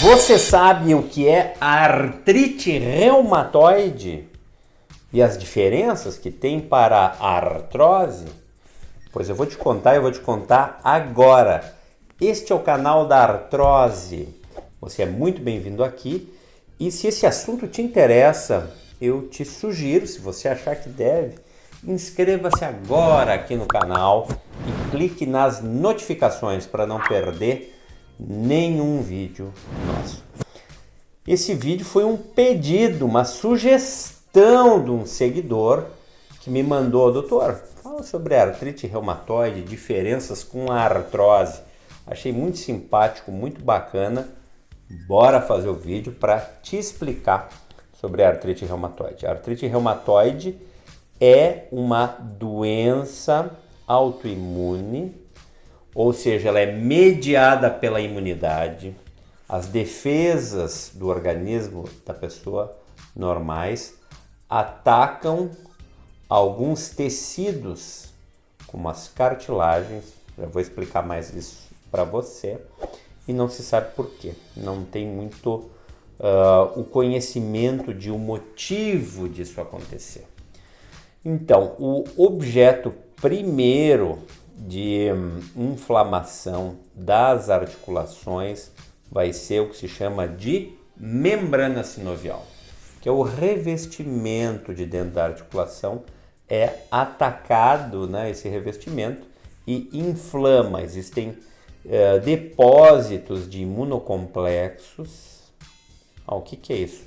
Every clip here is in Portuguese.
Você sabe o que é a artrite reumatoide e as diferenças que tem para a artrose? Pois eu vou te contar agora. Este é o canal da artrose. Você é muito bem-vindo aqui. E se esse assunto te interessa, eu te sugiro, se você achar que deve, inscreva-se agora aqui no canal e clique nas notificações para não perder nenhum vídeo nosso. Esse vídeo foi um pedido, uma sugestão de um seguidor que me mandou: doutor, fala sobre a artrite reumatoide, diferenças com a artrose. Achei muito simpático, muito bacana. Bora fazer o vídeo para te explicar sobre a artrite reumatoide. A artrite reumatoide é uma doença autoimune, ou seja, ela é mediada pela imunidade. As defesas do organismo da pessoa normais atacam alguns tecidos, como as cartilagens. Já vou explicar mais isso para você. E não se sabe por quê. Não tem muito o conhecimento de um motivo disso acontecer. Então, o objeto primeiro de inflamação das articulações vai ser o que se chama de membrana sinovial, que é o revestimento de dentro da articulação. É atacado, né, esse revestimento, e inflama. Existem depósitos de imunocomplexos. O que é isso?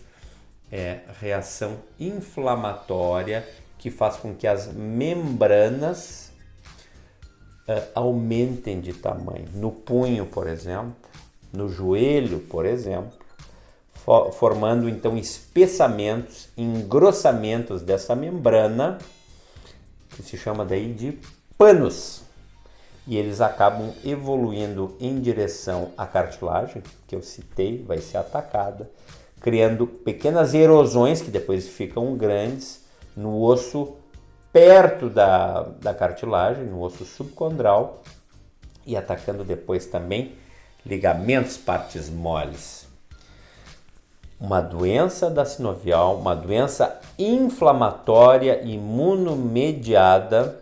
É reação inflamatória que faz com que as membranas aumentem de tamanho. No punho, por exemplo, no joelho, por exemplo, formando então espessamentos, engrossamentos dessa membrana, que se chama daí de panos. E eles acabam evoluindo em direção à cartilagem, que eu citei, vai ser atacada, criando pequenas erosões que depois ficam grandes no osso perto da cartilagem, no osso subcondral, e atacando depois também ligamentos, partes moles. Uma doença da sinovial, uma doença inflamatória imunomediada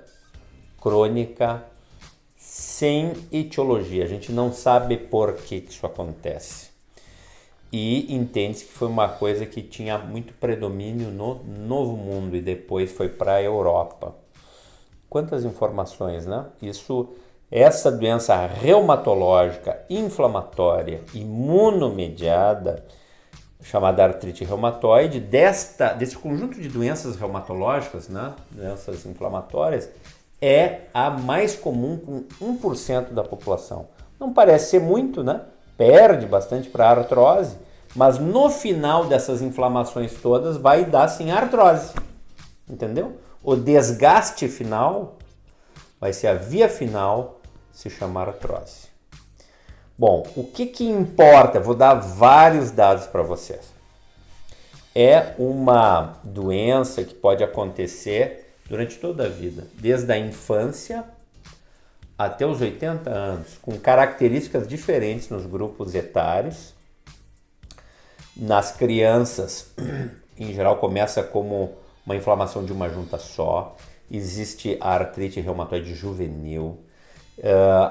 crônica, sem etiologia. A gente não sabe por que isso acontece. E entende-se que foi uma coisa que tinha muito predomínio no Novo Mundo e depois foi para a Europa. Quantas informações, né? Essa doença reumatológica, inflamatória, imunomediada, chamada artrite reumatoide, desse conjunto de doenças reumatológicas, né? Doenças inflamatórias, é a mais comum com 1% da população. Não parece ser muito, né? Perde bastante para a artrose, mas no final dessas inflamações todas vai dar sim artrose, entendeu? O desgaste final vai ser a via final, se chamar artrose. Bom, o que importa? Vou dar vários dados para vocês. É uma doença que pode acontecer durante toda a vida, desde a infância até os 80 anos, com características diferentes nos grupos etários. Nas crianças, em geral, começa como uma inflamação de uma junta só. Existe a artrite reumatoide juvenil.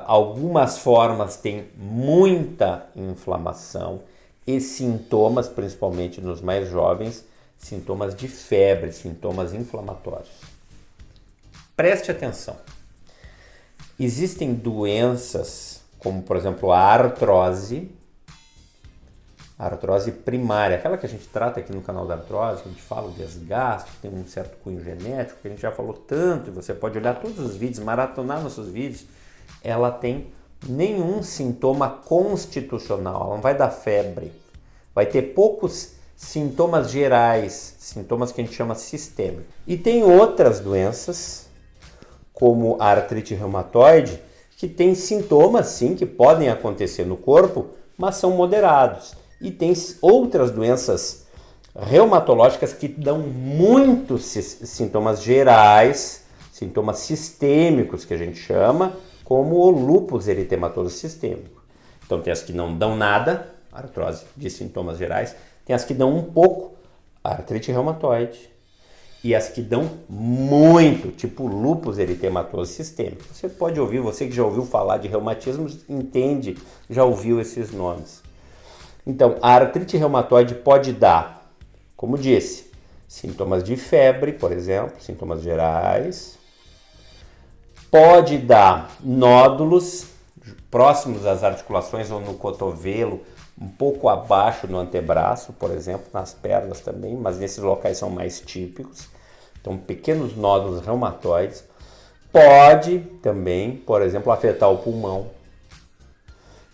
Algumas formas têm muita inflamação e sintomas, principalmente nos mais jovens, sintomas de febre, sintomas inflamatórios. Preste atenção. Existem doenças como, por exemplo, a artrose primária, aquela que a gente trata aqui no canal da artrose, que a gente fala o desgaste, que tem um certo cunho genético, que a gente já falou tanto, e você pode olhar todos os vídeos, maratonar nossos vídeos. Ela tem nenhum sintoma constitucional, ela não vai dar febre, vai ter poucos sintomas gerais, sintomas que a gente chama sistêmicos. E tem outras doenças, como a artrite reumatoide, que tem sintomas sim que podem acontecer no corpo, mas são moderados. E tem outras doenças reumatológicas que dão muitos sintomas gerais, sintomas sistêmicos que a gente chama, como o lúpus eritematoso sistêmico. Então tem as que não dão nada, artrose de sintomas gerais. Tem as que dão um pouco, artrite reumatoide, e as que dão muito, tipo lúpus eritematoso sistêmico. Você pode ouvir, você que já ouviu falar de reumatismo, entende, já ouviu esses nomes. Então, a artrite reumatoide pode dar, como disse, sintomas de febre, por exemplo, sintomas gerais. Pode dar nódulos próximos às articulações ou no cotovelo, um pouco abaixo no antebraço, por exemplo, nas pernas também, mas nesses locais são mais típicos. Então, pequenos nódulos reumatoides. Pode também, por exemplo, afetar o pulmão,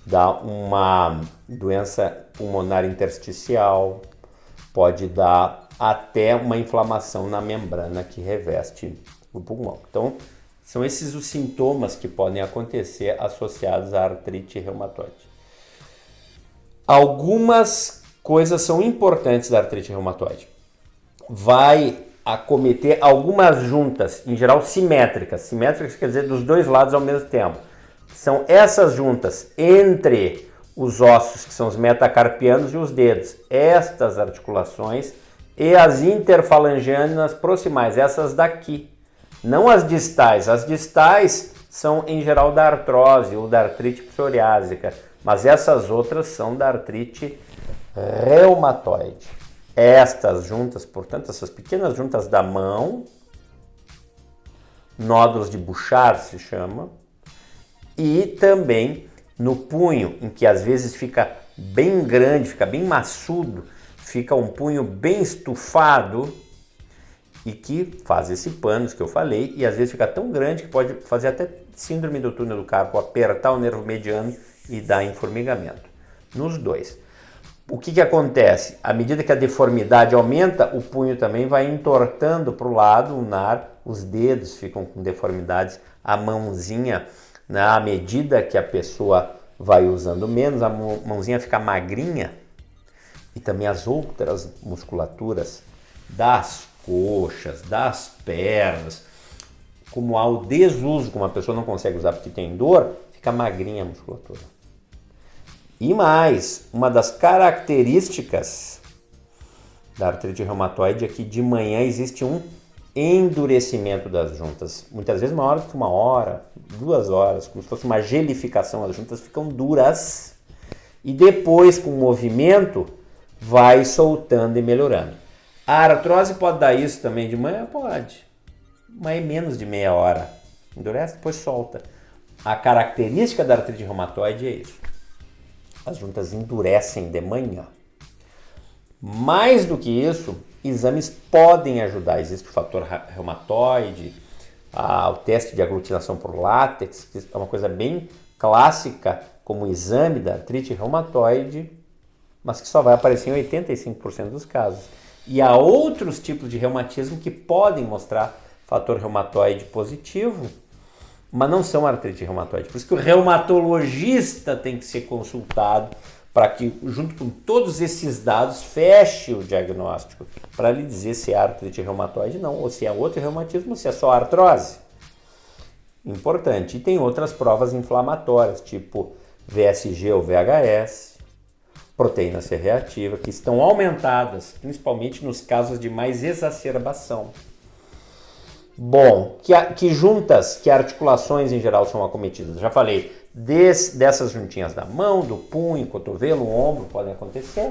dar uma doença pulmonar intersticial, pode dar até uma inflamação na membrana que reveste o pulmão. Então, são esses os sintomas que podem acontecer associados à artrite reumatoide. Algumas coisas são importantes da artrite reumatoide. Vai acometer algumas juntas, em geral simétricas. Simétricas quer dizer dos dois lados ao mesmo tempo. São essas juntas entre os ossos, que são os metacarpianos e os dedos. Estas articulações e as interfalangianas proximais, essas daqui. Não as distais. As distais são em geral da artrose ou da artrite psoriásica. Mas essas outras são da artrite reumatoide. Estas juntas, portanto, essas pequenas juntas da mão, nódulos de Bouchard se chama, e também no punho, em que às vezes fica bem grande, fica bem maçudo, fica um punho bem estufado e que faz esse pânus que eu falei, e às vezes fica tão grande que pode fazer até síndrome do túnel do carpo, apertar o nervo mediano e dar informigamento. Nos dois. O que acontece? À medida que a deformidade aumenta, o punho também vai entortando para o lado ulnar, os dedos ficam com deformidades, a mãozinha, à medida que a pessoa vai usando menos, a mãozinha fica magrinha, e também as outras musculaturas das coxas, das pernas, como há o desuso, como a pessoa não consegue usar porque tem dor, fica magrinha a musculatura. E mais, uma das características da artrite reumatoide é que de manhã existe um endurecimento das juntas, muitas vezes maior do que 1 hora, 2 horas, como se fosse uma gelificação, as juntas ficam duras e depois com o movimento vai soltando e melhorando. A artrose pode dar isso também de manhã? Pode, mas é menos de meia hora, endurece, depois solta. A característica da artrite reumatoide é isso. As juntas endurecem de manhã. Mais do que isso, exames podem ajudar. Existe o fator reumatoide, o teste de aglutinação por látex, que é uma coisa bem clássica como exame da artrite reumatoide, mas que só vai aparecer em 85% dos casos. E há outros tipos de reumatismo que podem mostrar fator reumatoide positivo, mas não são artrite reumatoide. Por isso que o reumatologista tem que ser consultado para que, junto com todos esses dados, feche o diagnóstico para lhe dizer se é artrite reumatoide não, ou se é outro reumatismo, ou se é só artrose. Importante. E tem outras provas inflamatórias, tipo VSG ou VHS, proteína C reativa, que estão aumentadas, principalmente nos casos de mais exacerbação. Bom, que juntas, que articulações em geral são acometidas? Já falei, dessas juntinhas da mão, do punho, cotovelo, ombro podem acontecer.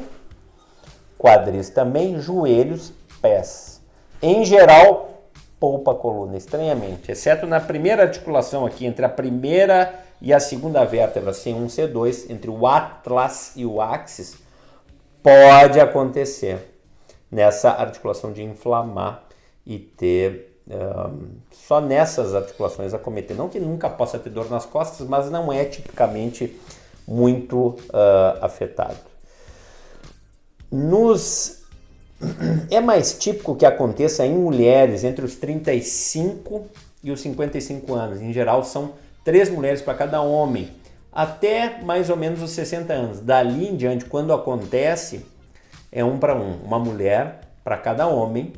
Quadris também, joelhos, pés. Em geral, polpa, coluna, estranhamente. Exceto na primeira articulação aqui, entre a primeira e a segunda vértebra, C1, C2, entre o atlas e o axis, pode acontecer nessa articulação de inflamar e ter só nessas articulações acometer. Não que nunca possa ter dor nas costas, mas não é tipicamente muito afetado. É mais típico que aconteça em mulheres entre os 35 e os 55 anos. Em geral, são 3 mulheres para cada homem, até mais ou menos os 60 anos. Dali em diante, quando acontece, é 1 para 1. Uma mulher para cada homem,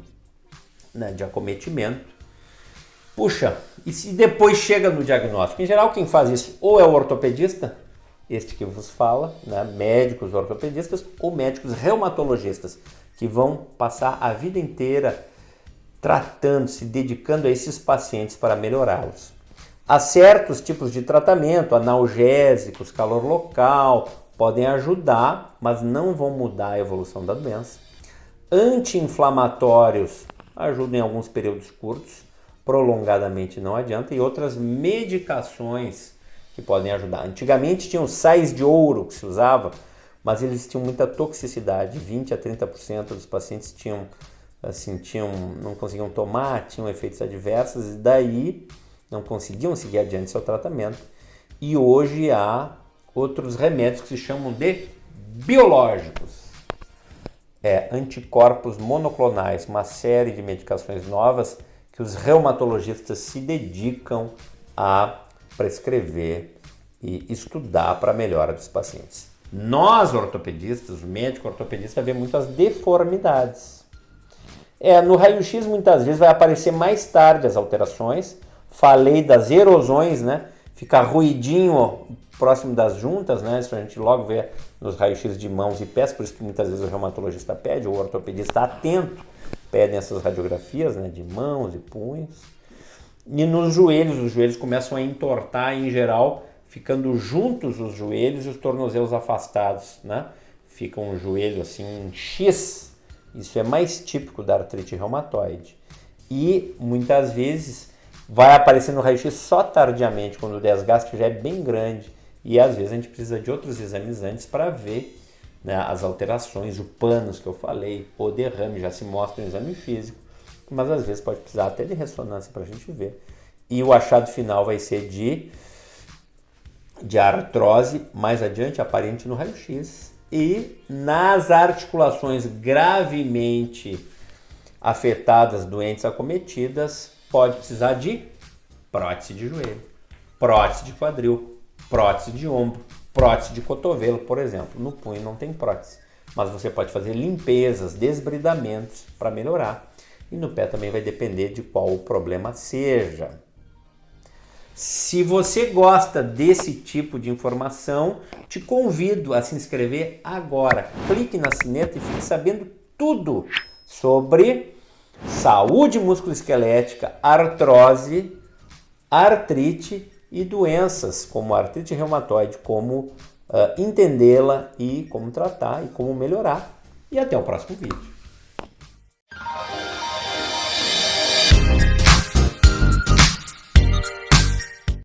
né, de acometimento. Puxa, e se depois chega no diagnóstico? Em geral, quem faz isso ou é o ortopedista este que vos fala, né, médicos ortopedistas ou médicos reumatologistas, que vão passar a vida inteira tratando, se dedicando a esses pacientes para melhorá-los. Há certos tipos de tratamento, analgésicos, calor local, podem ajudar, mas não vão mudar a evolução da doença. Anti-inflamatórios ajudam em alguns períodos curtos, prolongadamente não adianta, e outras medicações que podem ajudar. Antigamente tinham sais de ouro que se usava, mas eles tinham muita toxicidade, 20 a 30% dos pacientes não conseguiam tomar, tinham efeitos adversos e daí não conseguiam seguir adiante seu tratamento. E hoje há outros remédios que se chamam de biológicos. Anticorpos monoclonais, uma série de medicações novas que os reumatologistas se dedicam a prescrever e estudar para a melhora dos pacientes. Nós, ortopedistas, o médico ortopedista, vê muitas deformidades. No raio-x muitas vezes vai aparecer mais tarde as alterações. Falei das erosões, né? Fica ruidinho próximo das juntas, né? Isso a gente logo vê nos raios-x de mãos e pés, por isso que muitas vezes o reumatologista pede, ou o ortopedista atento, pedem essas radiografias, né? De mãos e punhos. E nos joelhos, os joelhos começam a entortar em geral, ficando juntos os joelhos e os tornozelos afastados, né? Fica um joelho assim em X, isso é mais típico da artrite reumatoide. E muitas vezes vai aparecer no raio-x só tardiamente, quando o desgaste já é bem grande. E às vezes a gente precisa de outros exames antes para ver, né, as alterações, o panos que eu falei, o derrame já se mostra no exame físico, mas às vezes pode precisar até de ressonância para a gente ver. E o achado final vai ser de artrose, mais adiante, aparente no raio-x. E nas articulações gravemente afetadas, doentes, acometidas, pode precisar de prótese de joelho, prótese de quadril, prótese de ombro, prótese de cotovelo, por exemplo. No punho não tem prótese, mas você pode fazer limpezas, desbridamentos para melhorar. E no pé também vai depender de qual o problema seja. Se você gosta desse tipo de informação, te convido a se inscrever agora. Clique na sineta e fique sabendo tudo sobre saúde musculoesquelética, artrose, artrite e doenças como a artrite reumatoide, como entendê-la e como tratar e como melhorar. E até o próximo vídeo.